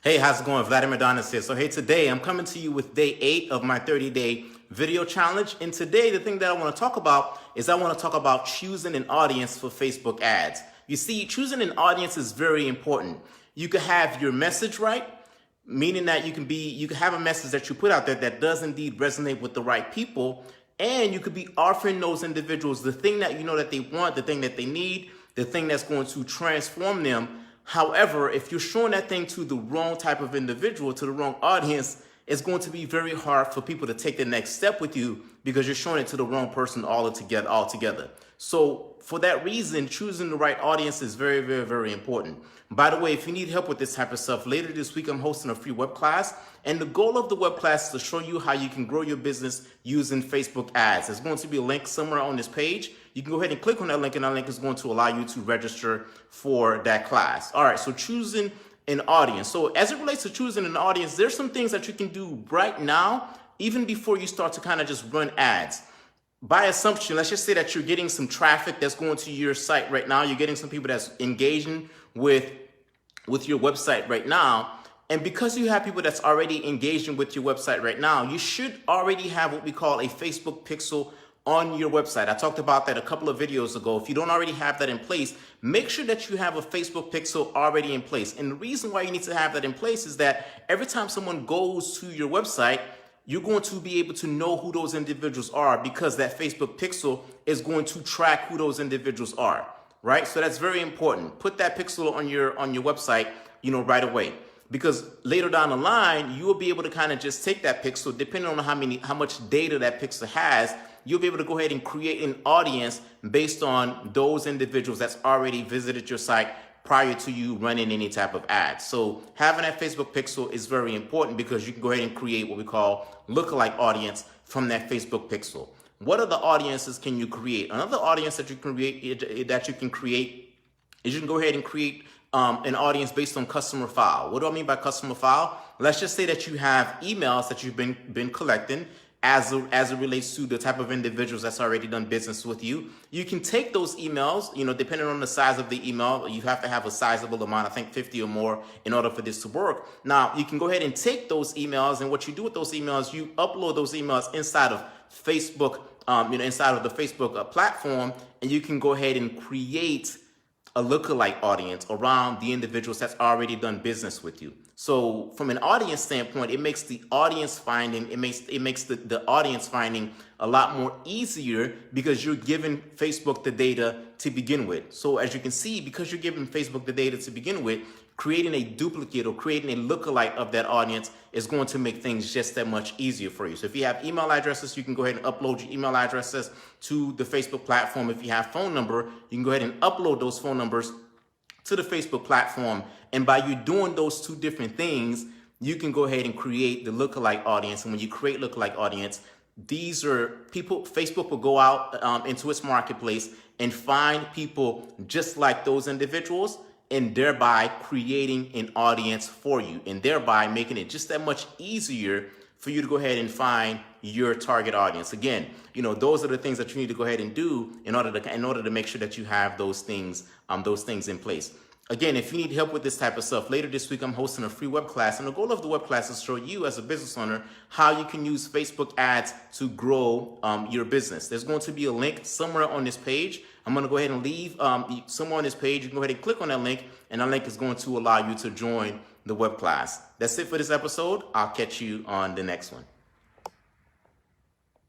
Hey, how's it going? Vladimir Donis here. So hey, today I'm coming to you with day 8 of my 30-day video challenge. And today the thing that I want to talk about is I want to talk about choosing an audience for Facebook ads. You see, choosing an audience is very important. You can have your message right, meaning that you can have a message that you put out there that does indeed resonate with the right people, and you could be offering those individuals the thing that you know that they want, the thing that they need, the thing that's going to transform them. However, if you're showing that thing to the wrong type of individual, to the wrong audience, it's going to be very hard for people to take the next step with you because you're showing it to the wrong person altogether. So for that reason, choosing the right audience is very, very, very important. By the way, if you need help with this type of stuff, later this week I'm hosting a free web class. And the goal of the web class is to show you how you can grow your business using Facebook ads. There's going to be a link somewhere on this page. You can go ahead and click on that link, and that link is going to allow you to register for that class. All right, so choosing an audience. So as it relates to choosing an audience, there's some things that you can do right now, even before you start to kind of just run ads. By assumption, let's just say that you're getting some traffic that's going to your site right now. You're getting some people that's engaging with your website right now. And because you have people that's already engaging with your website right now, you should already have what we call a Facebook pixel on your website. I talked about that a couple of videos ago. If you don't already have that in place, make sure that you have a Facebook pixel already in place. And the reason why you need to have that in place is that every time someone goes to your website, you're going to be able to know who those individuals are because that Facebook pixel is going to track who those individuals are, right? So that's very important. Put that pixel on your website, right away. Because later down the line, you will be able to kind of just take that pixel, depending on how much data that pixel has, you'll be able to go ahead and create an audience based on those individuals that's already visited your site prior to you running any type of ads. So having that Facebook pixel is very important because you can go ahead and create what we call lookalike audience from that Facebook pixel. What other audiences can you create? Another audience that you can create is you can go ahead and create an audience based on customer file. What do I mean by customer file? Let's just say that you have emails that you've been collecting as it relates to the type of individuals that's already done business with you. You can take those emails, depending on the size of the email, you have to have a sizable amount, I think 50 or more, in order for this to work. Now, you can go ahead and take those emails, and what you do with those emails, you upload those emails inside of Facebook, inside of the Facebook platform, and you can go ahead and create a lookalike audience around the individuals that's already done business with you. So from an audience standpoint, it makes the audience finding, it makes the audience finding a lot more easier because you're giving Facebook the data to begin with. So as you can see, because you're giving Facebook the data to begin with, creating a duplicate or creating a lookalike of that audience is going to make things just that much easier for you. So if you have email addresses, you can go ahead and upload your email addresses to the Facebook platform. If you have phone number, you can go ahead and upload those phone numbers to the Facebook platform. And by you doing those two different things, you can go ahead and create the lookalike audience. And when you create lookalike audience, these are people, Facebook will go out into its marketplace and find people just like those individuals, and thereby creating an audience for you, and thereby making it just that much easier for you to go ahead and find your target audience. Again, those are the things that you need to go ahead and do in order to make sure that you have those things in place. Again, if you need help with this type of stuff, later this week I'm hosting a free web class, and the goal of the web class is to show you as a business owner how you can use Facebook ads to grow your business. There's going to be a link somewhere on this page. I'm going to go ahead and leave somewhere on this page. You can go ahead and click on that link, and that link is going to allow you to join the web class. That's it for this episode. I'll catch you on the next one.